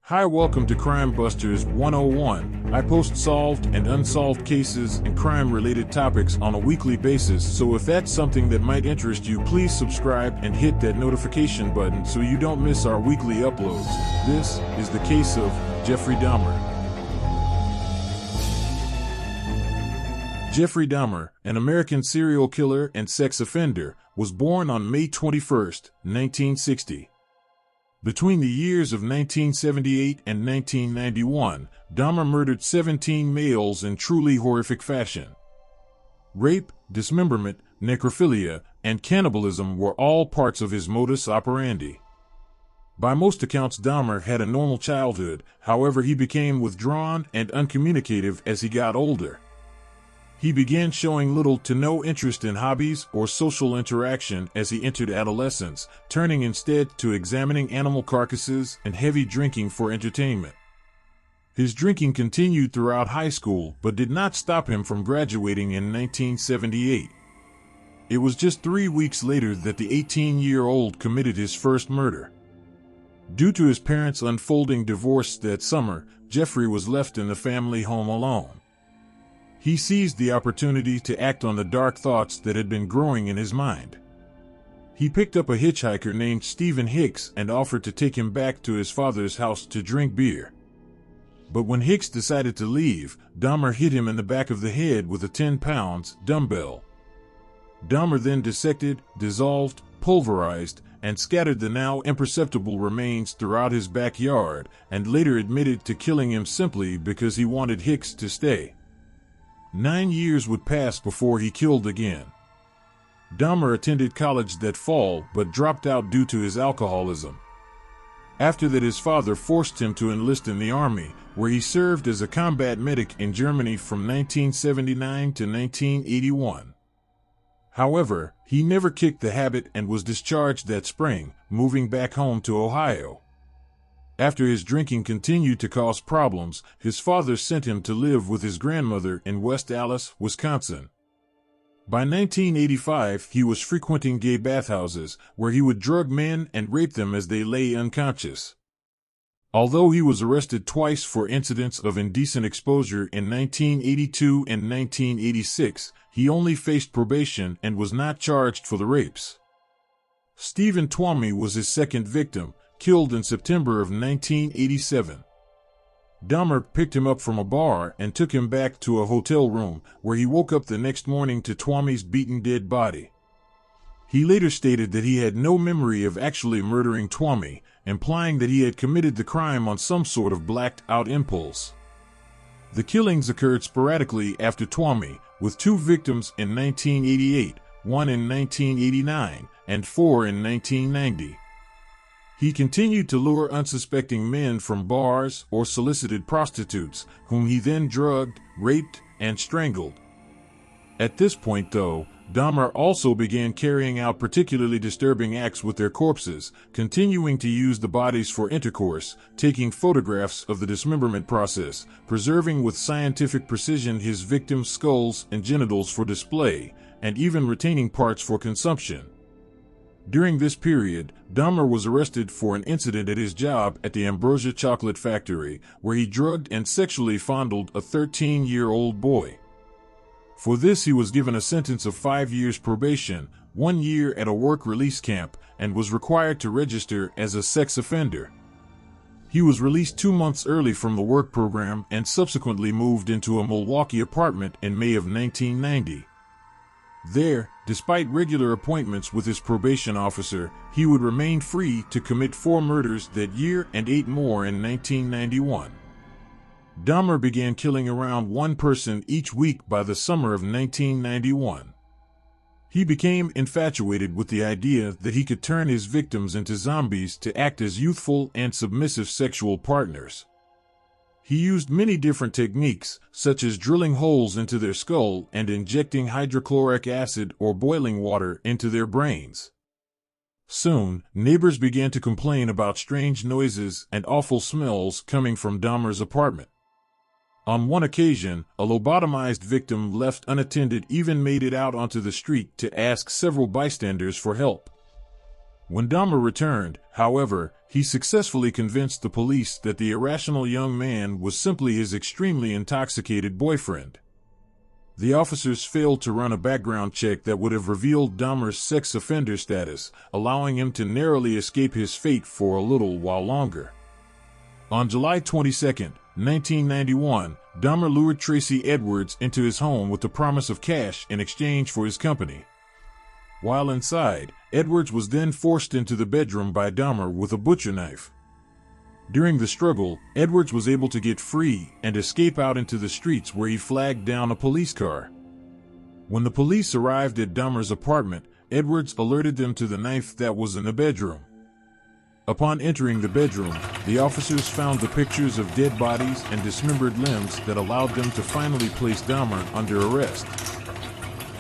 Hi, welcome to Crime Busters 101. I post solved and unsolved cases and crime-related topics on a weekly basis, so if that's something that might interest you, please subscribe and hit that notification button so you don't miss our weekly uploads. This is the case of Jeffrey Dahmer. Jeffrey Dahmer, an American serial killer and sex offender, was born on May 21, 1960. Between the years of 1978 and 1991, Dahmer murdered 17 males in truly horrific fashion. Rape, dismemberment, necrophilia, and cannibalism were all parts of his modus operandi. By most accounts, Dahmer had a normal childhood, however he became withdrawn and uncommunicative as he got older. He began showing little to no interest in hobbies or social interaction as he entered adolescence, turning instead to examining animal carcasses and heavy drinking for entertainment. His drinking continued throughout high school but did not stop him from graduating in 1978. It was just 3 weeks later that the 18-year-old committed his first murder. Due to his parents' unfolding divorce that summer, Jeffrey was left in the family home alone. He seized the opportunity to act on the dark thoughts that had been growing in his mind. He picked up a hitchhiker named Stephen Hicks and offered to take him back to his father's house to drink beer. But when Hicks decided to leave, Dahmer hit him in the back of the head with a 10-pound dumbbell. Dahmer then dissected, dissolved, pulverized, and scattered the now imperceptible remains throughout his backyard, and later admitted to killing him simply because he wanted Hicks to stay. 9 years would pass before he killed again. Dahmer attended college that fall but dropped out due to his alcoholism. After that, his father forced him to enlist in the army, where he served as a combat medic in Germany from 1979 to 1981. However, he never kicked the habit and was discharged that spring, moving back home to Ohio. After his drinking continued to cause problems, his father sent him to live with his grandmother in West Allis, Wisconsin. By 1985, he was frequenting gay bathhouses, where he would drug men and rape them as they lay unconscious. Although he was arrested twice for incidents of indecent exposure in 1982 and 1986, he only faced probation and was not charged for the rapes. Stephen Twomey was his second victim, killed in September of 1987. Dahmer picked him up from a bar and took him back to a hotel room, where he woke up the next morning to Twomey's beaten dead body. He later stated that he had no memory of actually murdering Twomey, implying that he had committed the crime on some sort of blacked-out impulse. The killings occurred sporadically after Twomey, with 2 victims in 1988, 1 in 1989, and 4 in 1990. He continued to lure unsuspecting men from bars or solicited prostitutes, whom he then drugged, raped, and strangled. At this point, though, Dahmer also began carrying out particularly disturbing acts with their corpses, continuing to use the bodies for intercourse, taking photographs of the dismemberment process, preserving with scientific precision his victims' skulls and genitals for display, and even retaining parts for consumption. During this period, Dahmer was arrested for an incident at his job at the Ambrosia Chocolate Factory, where he drugged and sexually fondled a 13-year-old boy. For this, he was given a sentence of 5 years probation, 1 year at a work release camp, and was required to register as a sex offender. He was released 2 months early from the work program and subsequently moved into a Milwaukee apartment in May of 1990. There, despite regular appointments with his probation officer, he would remain free to commit 4 murders that year and 8 more in 1991. Dahmer began killing around 1 person each week by the summer of 1991. He became infatuated with the idea that he could turn his victims into zombies to act as youthful and submissive sexual partners. He used many different techniques, such as drilling holes into their skull and injecting hydrochloric acid or boiling water into their brains. Soon, neighbors began to complain about strange noises and awful smells coming from Dahmer's apartment. On one occasion, a lobotomized victim left unattended even made it out onto the street to ask several bystanders for help. When Dahmer returned, however, he successfully convinced the police that the irrational young man was simply his extremely intoxicated boyfriend. The officers failed to run a background check that would have revealed Dahmer's sex offender status, allowing him to narrowly escape his fate for a little while longer. On July 22, 1991, Dahmer lured Tracy Edwards into his home with the promise of cash in exchange for his company. While inside, Edwards was then forced into the bedroom by Dahmer with a butcher knife. During the struggle, Edwards was able to get free and escape out into the streets where he flagged down a police car. When the police arrived at Dahmer's apartment, Edwards alerted them to the knife that was in the bedroom. Upon entering the bedroom, the officers found the pictures of dead bodies and dismembered limbs that allowed them to finally place Dahmer under arrest.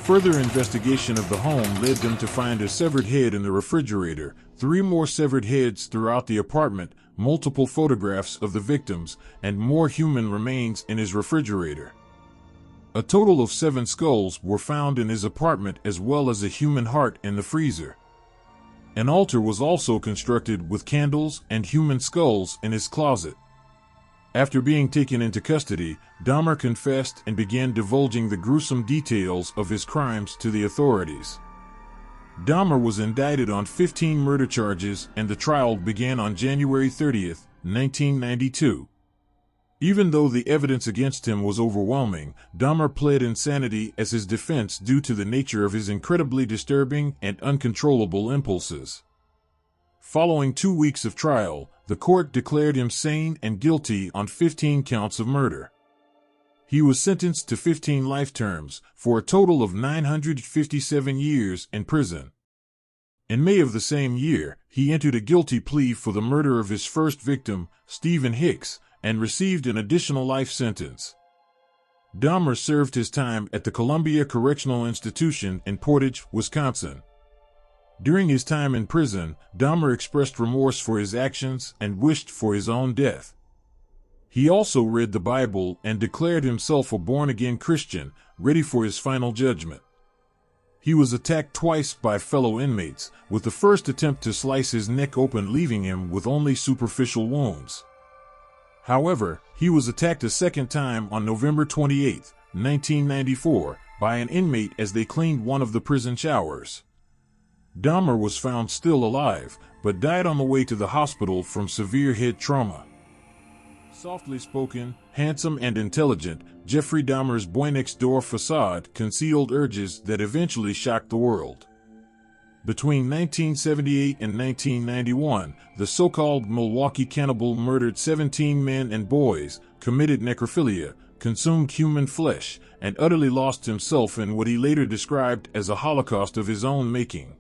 Further investigation of the home led them to find a severed head in the refrigerator, 3 more severed heads throughout the apartment, multiple photographs of the victims, and more human remains in his refrigerator. A total of 7 skulls were found in his apartment, as well as a human heart in the freezer. An altar was also constructed with candles and human skulls in his closet. After being taken into custody, Dahmer confessed and began divulging the gruesome details of his crimes to the authorities. Dahmer was indicted on 15 murder charges, and the trial began on January 30, 1992. Even though the evidence against him was overwhelming, Dahmer pled insanity as his defense due to the nature of his incredibly disturbing and uncontrollable impulses. Following 2 weeks of trial, the court declared him sane and guilty on 15 counts of murder. He was sentenced to 15 life terms, for a total of 957 years in prison. In May of the same year, he entered a guilty plea for the murder of his first victim, Stephen Hicks, and received an additional life sentence. Dahmer served his time at the Columbia Correctional Institution in Portage, Wisconsin. During his time in prison, Dahmer expressed remorse for his actions and wished for his own death. He also read the Bible and declared himself a born-again Christian, ready for his final judgment. He was attacked twice by fellow inmates, with the first attempt to slice his neck open, leaving him with only superficial wounds. However, he was attacked a second time on November 28, 1994, by an inmate as they cleaned one of the prison showers. Dahmer was found still alive, but died on the way to the hospital from severe head trauma. Softly spoken, handsome, and intelligent, Jeffrey Dahmer's boy-next-door facade concealed urges that eventually shocked the world. Between 1978 and 1991, the so-called Milwaukee Cannibal murdered 17 men and boys, committed necrophilia, consumed human flesh, and utterly lost himself in what he later described as a holocaust of his own making.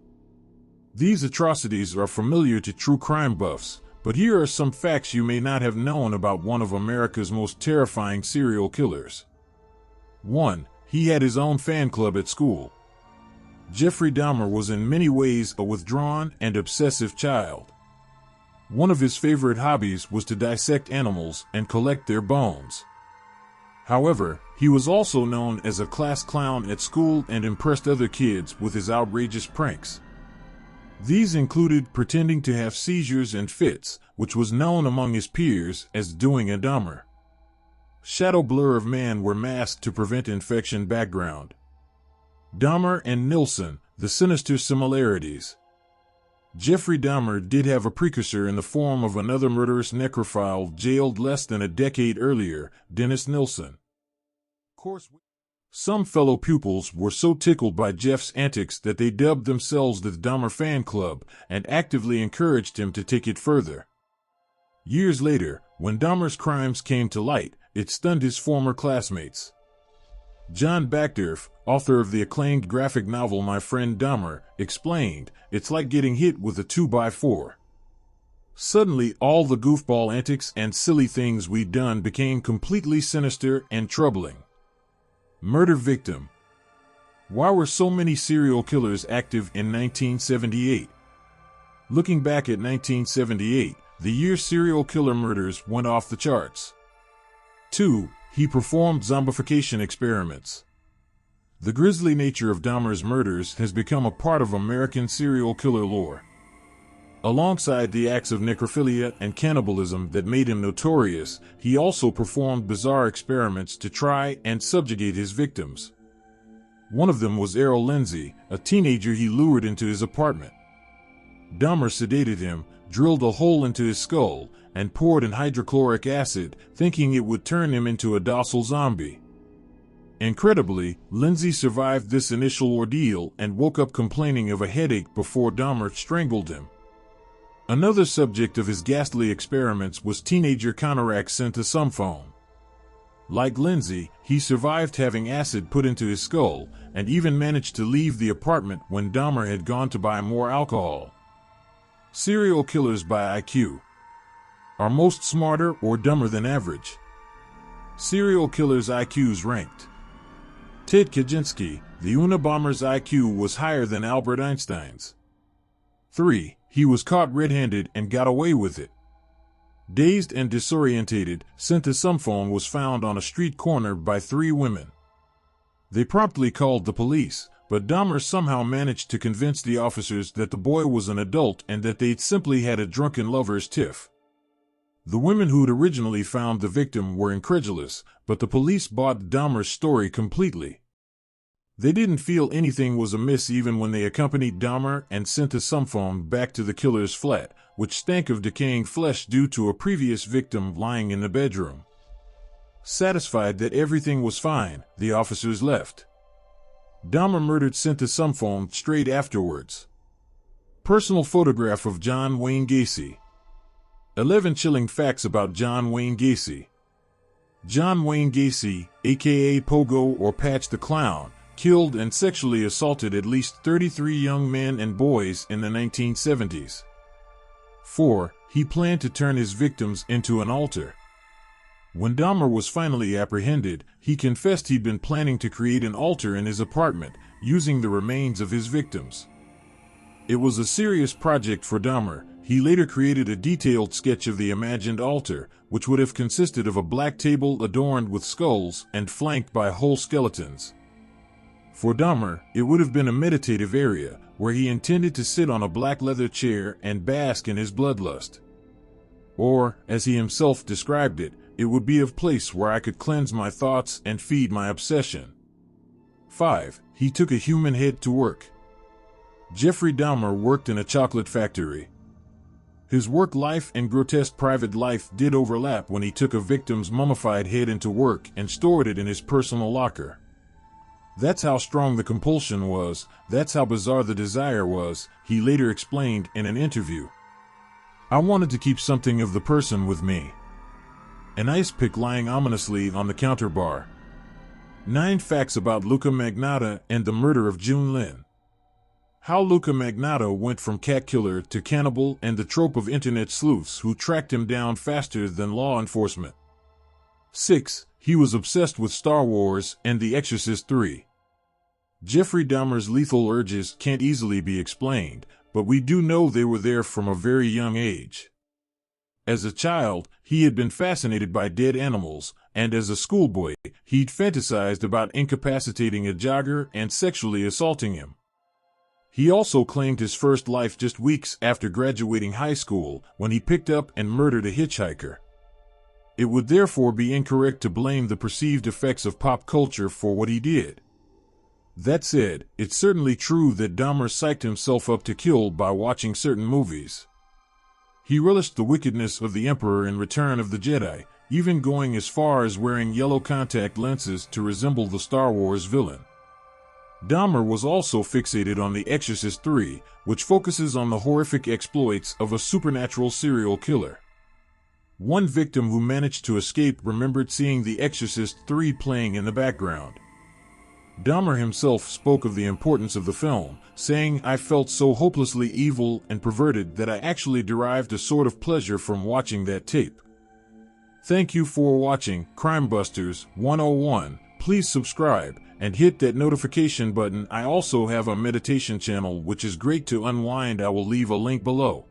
These atrocities are familiar to true crime buffs, but here are some facts you may not have known about one of America's most terrifying serial killers. 1. He had his own fan club at school. Jeffrey Dahmer was in many ways a withdrawn and obsessive child. One of his favorite hobbies was to dissect animals and collect their bones. However, he was also known as a class clown at school and impressed other kids with his outrageous pranks. These included pretending to have seizures and fits, which was known among his peers as doing a Dahmer. Shadow blur of man were masked to prevent infection. Background: Dahmer and Nilsson, the sinister similarities. Jeffrey Dahmer did have a precursor in the form of another murderous necrophile jailed less than a decade earlier, Dennis Nilsson. Some fellow pupils were so tickled by Jeff's antics that they dubbed themselves the Dahmer Fan Club and actively encouraged him to take it further. Years later, when Dahmer's crimes came to light, it stunned his former classmates. John Backdorf, author of the acclaimed graphic novel My Friend Dahmer, explained, "It's like getting hit with a 2x4. Suddenly, all the goofball antics and silly things we'd done became completely sinister and troubling." Murder victim. Why were so many serial killers active in 1978? Looking back at 1978, the year serial killer murders went off the charts. 2. He performed zombification experiments. The grisly nature of Dahmer's murders has become a part of American serial killer lore. Alongside the acts of necrophilia and cannibalism that made him notorious, he also performed bizarre experiments to try and subjugate his victims. One of them was Errol Lindsay, a teenager he lured into his apartment. Dahmer sedated him, drilled a hole into his skull, and poured in hydrochloric acid, thinking it would turn him into a docile zombie. Incredibly, Lindsay survived this initial ordeal and woke up complaining of a headache before Dahmer strangled him. Another subject of his ghastly experiments was teenager Conrad Sinister. Like Lindsay, he survived having acid put into his skull, and even managed to leave the apartment when Dahmer had gone to buy more alcohol. Serial killers by IQ. Are most smarter or dumber than average? Serial killers' IQs ranked. Ted Kaczynski, the Unabomber's IQ was higher than Albert Einstein's. 3. He was caught red-handed and got away with it. Dazed and disorientated, Sinister was found on a street corner by 3 women. They promptly called the police, but Dahmer somehow managed to convince the officers that the boy was an adult and that they'd simply had a drunken lover's tiff. The women who'd originally found the victim were incredulous, but the police bought Dahmer's story completely. They didn't feel anything was amiss even when they accompanied Dahmer and Sinister back to the killer's flat, which stank of decaying flesh due to a previous victim lying in the bedroom. Satisfied that everything was fine, the officers left. Dahmer murdered Sinister straight afterwards. Personal photograph of John Wayne Gacy. 11 chilling facts about John Wayne Gacy. John Wayne Gacy, aka Pogo or Patch the Clown, killed and sexually assaulted at least 33 young men and boys in the 1970s. 4. He planned to turn his victims into an altar. When Dahmer was finally apprehended, he confessed he'd been planning to create an altar in his apartment, using the remains of his victims. It was a serious project for Dahmer. He later created a detailed sketch of the imagined altar, which would have consisted of a black table adorned with skulls and flanked by whole skeletons. For Dahmer, it would have been a meditative area, where he intended to sit on a black leather chair and bask in his bloodlust. Or, as he himself described it, it would be a place where I could cleanse my thoughts and feed my obsession. 5. He took a human head to work. Jeffrey Dahmer worked in a chocolate factory. His work life and grotesque private life did overlap when he took a victim's mummified head into work and stored it in his personal locker. That's how strong the compulsion was, that's how bizarre the desire was, he later explained in an interview. I wanted to keep something of the person with me. An ice pick lying ominously on the counter bar. 9 facts about Luca Magnotta and the murder of June Lin. How Luca Magnotta went from cat killer to cannibal and the trope of internet sleuths who tracked him down faster than law enforcement. 6. He was obsessed with Star Wars and The Exorcist 3. Jeffrey Dahmer's lethal urges can't easily be explained, but we do know they were there from a very young age. As a child, he had been fascinated by dead animals, and as a schoolboy, he'd fantasized about incapacitating a jogger and sexually assaulting him. He also claimed his first life just weeks after graduating high school, when he picked up and murdered a hitchhiker. It would therefore be incorrect to blame the perceived effects of pop culture for what he did. That said, it's certainly true that Dahmer psyched himself up to kill by watching certain movies. He relished the wickedness of the Emperor in Return of the Jedi, even going as far as wearing yellow contact lenses to resemble the Star Wars villain. Dahmer was also fixated on The Exorcist 3, which focuses on the horrific exploits of a supernatural serial killer. One victim who managed to escape remembered seeing The Exorcist 3 playing in the background. Dahmer himself spoke of the importance of the film, saying, "I felt so hopelessly evil and perverted that I actually derived a sort of pleasure from watching that tape." Thank you for watching Crimebusters 101. Please subscribe and hit that notification button. I also have a meditation channel which is great to unwind. I will leave a link below.